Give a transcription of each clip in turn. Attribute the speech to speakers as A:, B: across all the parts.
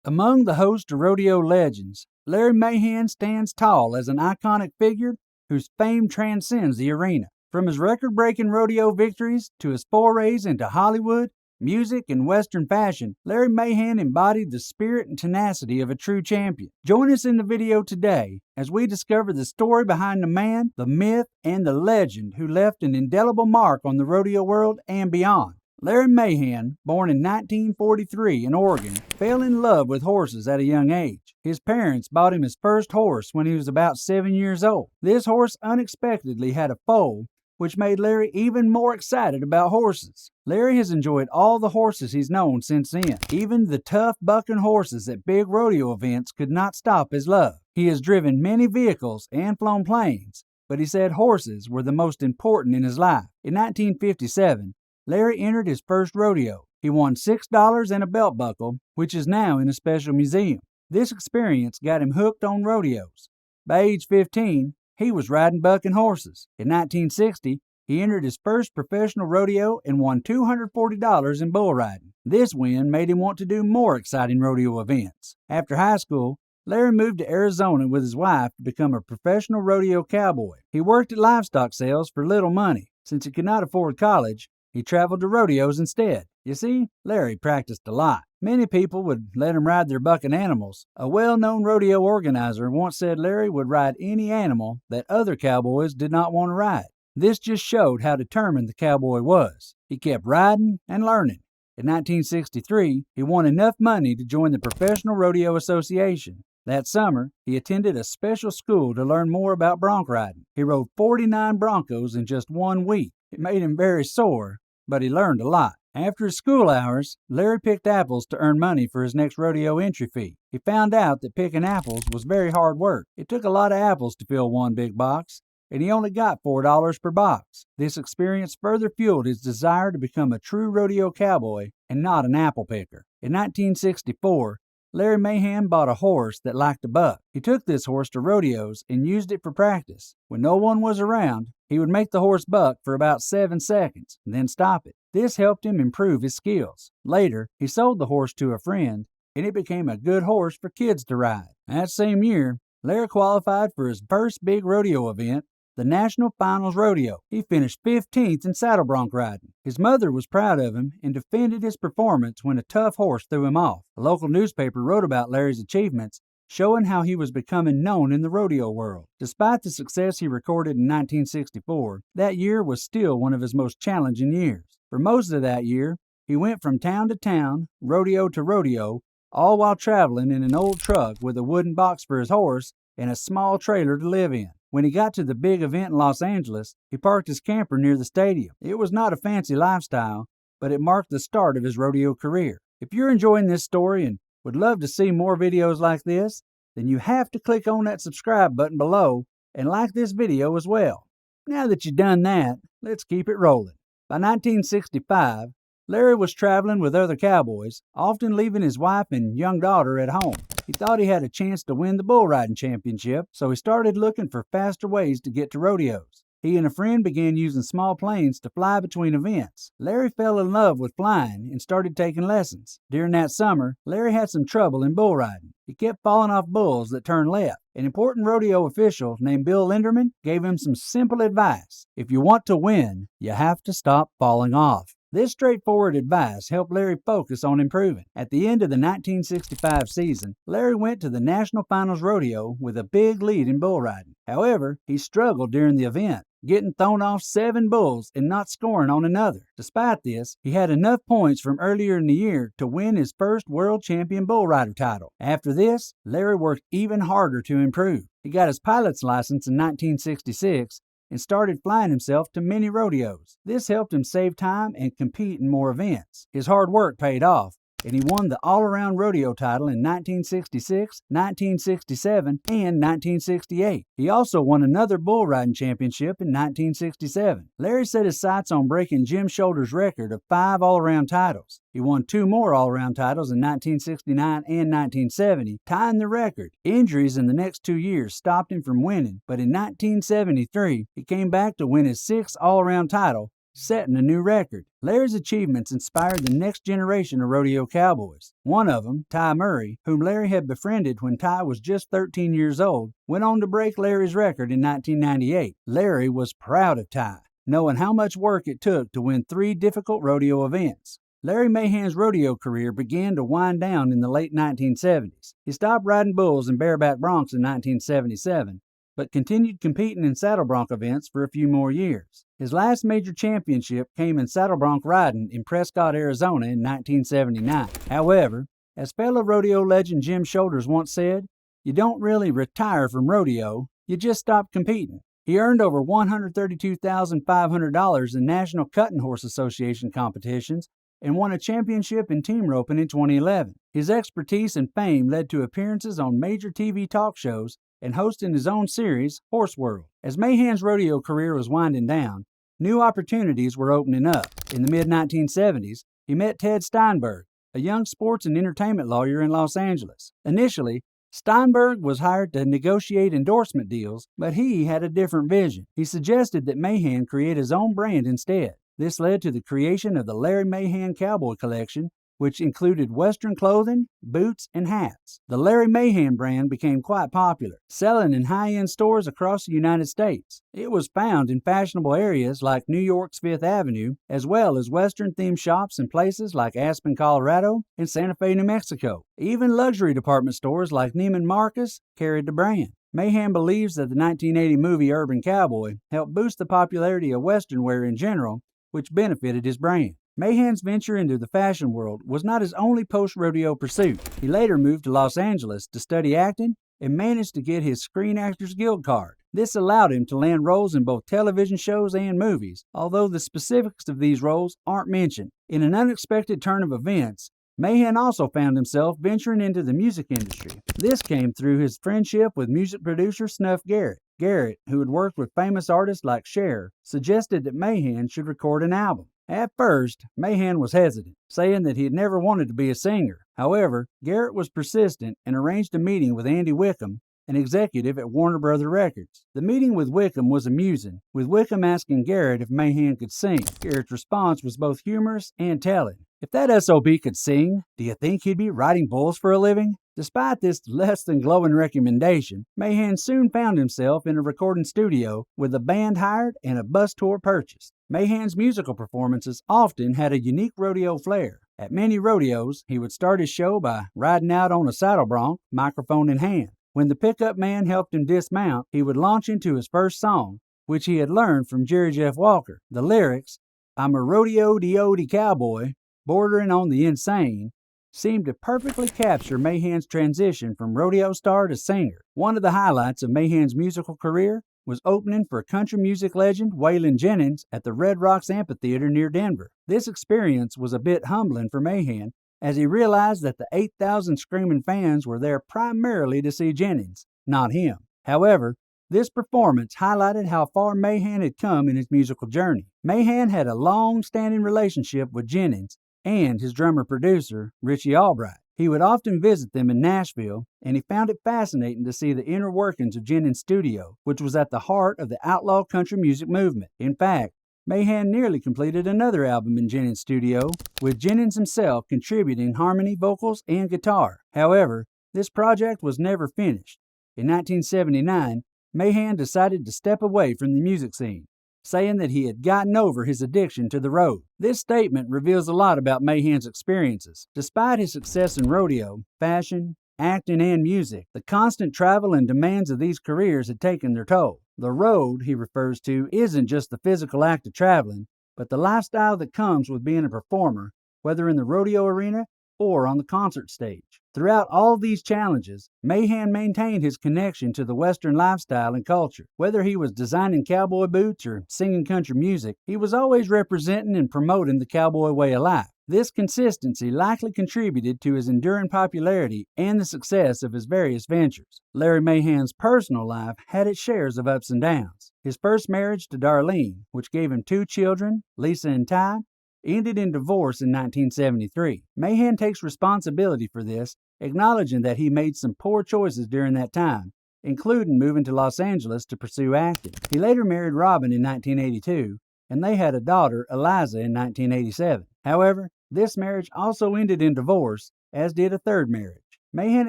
A: Among the host of rodeo legends, Larry Mahan stands tall as an iconic figure whose fame transcends the arena. From his record-breaking rodeo victories to his forays into Hollywood, music, and Western fashion, Larry Mahan embodied the spirit and tenacity of a true champion. Join us in the video today as we discover the story behind the man, the myth, and the legend who left an indelible mark on the rodeo world and beyond. Larry Mahan, born in 1943 in Oregon, fell in love with horses at a young age. His parents bought him his first horse when he was about 7 years old. This horse unexpectedly had a foal, which made Larry even more excited about horses. Larry has enjoyed all the horses he's known since then. Even the tough bucking horses at big rodeo events could not stop his love. He has driven many vehicles and flown planes, but he said horses were the most important in his life. In 1957, Larry entered his first rodeo. He won $6 and a belt buckle, which is now in a special museum. This experience got him hooked on rodeos. By age 15, he was riding bucking horses. In 1960, he entered his first professional rodeo and won $240 in bull riding. This win made him want to do more exciting rodeo events. After high school, Larry moved to Arizona with his wife to become a professional rodeo cowboy. He worked at livestock sales for little money. Since he could not afford college, he traveled to rodeos instead. You see, Larry practiced a lot. Many people would let him ride their bucking animals. A well-known rodeo organizer once said Larry would ride any animal that other cowboys did not want to ride. This just showed how determined the cowboy was. He kept riding and learning. In 1963, he won enough money to join the Professional Rodeo Association. That summer, he attended a special school to learn more about bronc riding. He rode 49 broncos in just 1 week. It made him very sore, but he learned a lot. After his school hours, Larry picked apples to earn money for his next rodeo entry fee. He found out that picking apples was very hard work. It took a lot of apples to fill one big box, and he only got $4 per box. This experience further fueled his desire to become a true rodeo cowboy and not an apple picker. In 1964, Larry Mahan bought a horse that liked to buck. He took this horse to rodeos and used it for practice. When no one was around, he would make the horse buck for about 7 seconds and then stop it. This helped him improve his skills. Later, he sold the horse to a friend, and it became a good horse for kids to ride. That same year, Larry qualified for his first big rodeo event, the National Finals Rodeo. He finished 15th in saddle bronc riding. His mother was proud of him and defended his performance when a tough horse threw him off. A local newspaper wrote about Larry's achievements, showing how he was becoming known in the rodeo world. Despite the success he recorded in 1964, that year was still one of his most challenging years. For most of that year, he went from town to town, rodeo to rodeo, all while traveling in an old truck with a wooden box for his horse and a small trailer to live in. When he got to the big event in Los Angeles, he parked his camper near the stadium. It was not a fancy lifestyle, but it marked the start of his rodeo career. If you're enjoying this story and would love to see more videos like this, then you have to click on that subscribe button below and like this video as well. Now that you've done that, let's keep it rolling. By 1965, Larry was traveling with other cowboys, often leaving his wife and young daughter at home. He thought he had a chance to win the bull riding championship, so he started looking for faster ways to get to rodeos. He and a friend began using small planes to fly between events. Larry fell in love with flying and started taking lessons. During that summer, Larry had some trouble in bull riding. He kept falling off bulls that turned left. An important rodeo official named Bill Linderman gave him some simple advice. If you want to win, you have to stop falling off. This straightforward advice helped Larry focus on improving. At the end of the 1965 season, Larry went to the National Finals Rodeo with a big lead in bull riding. However, he struggled during the event, getting thrown off 7 bulls and not scoring on another. Despite this, he had enough points from earlier in the year to win his first world champion bull rider title. After this, Larry worked even harder to improve. He got his pilot's license in 1966 and started flying himself to many rodeos. This helped him save time and compete in more events. His hard work paid off, and he won the all-around rodeo title in 1966, 1967, and 1968. He also won another bull riding championship in 1967. Larry set his sights on breaking Jim Shoulder's record of 5 all-around titles. He won 2 more all-around titles in 1969 and 1970, tying the record. Injuries in the next 2 years stopped him from winning, but in 1973, he came back to win his 6th all-around title setting a new record. Larry's achievements inspired the next generation of rodeo cowboys. One of them, Ty Murray, whom Larry had befriended when Ty was just 13 years old, went on to break Larry's record in 1998. Larry was proud of Ty, knowing how much work it took to win 3 difficult rodeo events. Larry Mahan's rodeo career began to wind down in the late 1970s. He stopped riding bulls and bareback broncs in 1977, but continued competing in saddle bronc events for a few more years. His last major championship came in saddle bronc riding in Prescott, Arizona in 1979. However, as fellow rodeo legend Jim Shoulders once said, "You don't really retire from rodeo, you just stop competing." He earned over $132,500 in National Cutting Horse Association competitions and won a championship in team roping in 2011. His expertise and fame led to appearances on major TV talk shows and hosting his own series, Horse World. As Mahan's rodeo career was winding down, new opportunities were opening up. In the mid-1970s, he met Ted Steinberg, a young sports and entertainment lawyer in Los Angeles. Initially, Steinberg was hired to negotiate endorsement deals, but he had a different vision. He suggested that Mahan create his own brand instead. This led to the creation of the Larry Mahan Cowboy Collection, which included Western clothing, boots, and hats. The Larry Mahan brand became quite popular, selling in high-end stores across the United States. It was found in fashionable areas like New York's Fifth Avenue, as well as Western-themed shops in places like Aspen, Colorado, and Santa Fe, New Mexico. Even luxury department stores like Neiman Marcus carried the brand. Mahan believes that the 1980 movie Urban Cowboy helped boost the popularity of Western wear in general, which benefited his brand. Mahan's venture into the fashion world was not his only post-rodeo pursuit. He later moved to Los Angeles to study acting and managed to get his Screen Actors Guild card. This allowed him to land roles in both television shows and movies, although the specifics of these roles aren't mentioned. In an unexpected turn of events, Mahan also found himself venturing into the music industry. This came through his friendship with music producer Snuff Garrett. Garrett, who had worked with famous artists like Cher, suggested that Mahan should record an album. At first, Mahan was hesitant, saying that he had never wanted to be a singer. However, Garrett was persistent and arranged a meeting with Andy Wickham, an executive at Warner Bros. Records. The meeting with Wickham was amusing, with Wickham asking Garrett if Mahan could sing. Garrett's response was both humorous and telling. "If that SOB could sing, do you think he'd be riding bulls for a living?" Despite this less than glowing recommendation, Mahan soon found himself in a recording studio with a band hired and a bus tour purchased. Mahan's musical performances often had a unique rodeo flair. At many rodeos, he would start his show by riding out on a saddle bronc, microphone in hand. When the pickup man helped him dismount, he would launch into his first song, which he had learned from Jerry Jeff Walker. The lyrics, "I'm a rodeo-de-o-de cowboy, bordering on the insane," seemed to perfectly capture Mahan's transition from rodeo star to singer. One of the highlights of Mahan's musical career was opening for country music legend Waylon Jennings at the Red Rocks Amphitheater near Denver. This experience was a bit humbling for Mahan, as he realized that the 8,000 screaming fans were there primarily to see Jennings, not him. However, this performance highlighted how far Mahan had come in his musical journey. Mahan had a long-standing relationship with Jennings and his drummer-producer, Richie Albright. He would often visit them in Nashville, and he found it fascinating to see the inner workings of Jennings' studio, which was at the heart of the outlaw country music movement. In fact, Mahan nearly completed another album in Jennings' studio, with Jennings himself contributing harmony, vocals, and guitar. However, this project was never finished. In 1979, Mahan decided to step away from the music scene, saying that he had gotten over his addiction to the road. This statement reveals a lot about Mahan's experiences. Despite his success in rodeo, fashion, acting, and music, the constant travel and demands of these careers had taken their toll. The road, he refers to, isn't just the physical act of traveling, but the lifestyle that comes with being a performer, whether in the rodeo arena or on the concert stage. Throughout all these challenges, Mahan maintained his connection to the Western lifestyle and culture. Whether he was designing cowboy boots or singing country music, he was always representing and promoting the cowboy way of life. This consistency likely contributed to his enduring popularity and the success of his various ventures. Larry Mahan's personal life had its shares of ups and downs. His first marriage to Darlene, which gave him 2 children, Lisa and Ty, ended in divorce in 1973. Mahan takes responsibility for this, acknowledging that he made some poor choices during that time, including moving to Los Angeles to pursue acting. He later married Robin in 1982 and they had a daughter, Eliza, in 1987. However, this marriage also ended in divorce, as did a third marriage. Mahan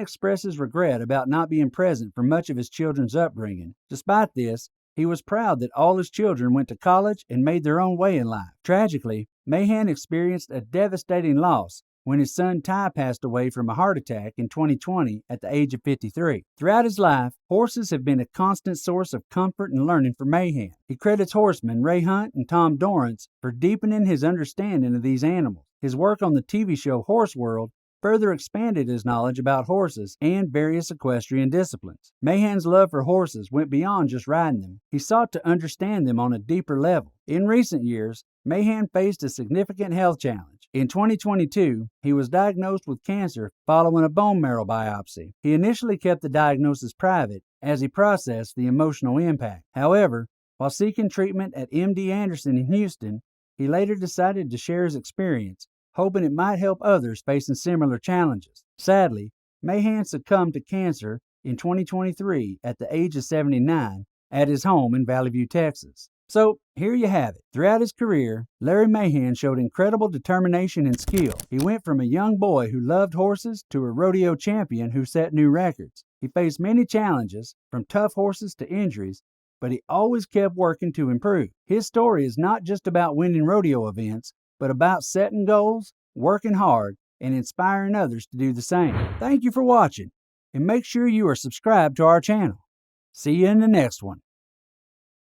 A: expresses regret about not being present for much of his children's upbringing. Despite this, he was proud that all his children went to college and made their own way in life. Tragically, Mahan experienced a devastating loss when his son Ty passed away from a heart attack in 2020 at the age of 53. Throughout his life, horses have been a constant source of comfort and learning for Mahan. He credits horsemen Ray Hunt and Tom Dorrance for deepening his understanding of these animals. His work on the TV show Horse World further expanded his knowledge about horses and various equestrian disciplines. Mahan's love for horses went beyond just riding them. He sought to understand them on a deeper level. In recent years, Mahan faced a significant health challenge. In 2022, he was diagnosed with cancer following a bone marrow biopsy. He initially kept the diagnosis private as he processed the emotional impact. However, while seeking treatment at MD Anderson in Houston, he later decided to share his experience, hoping it might help others facing similar challenges. Sadly, Mahan succumbed to cancer in 2023 at the age of 79 at his home in Valley View, Texas. So, here you have it. Throughout his career, Larry Mahan showed incredible determination and skill. He went from a young boy who loved horses to a rodeo champion who set new records. He faced many challenges, from tough horses to injuries, but he always kept working to improve. His story is not just about winning rodeo events, but about setting goals, working hard, and inspiring others to do the same. Thank you for watching, and make sure you are subscribed to our channel. See you in the next one.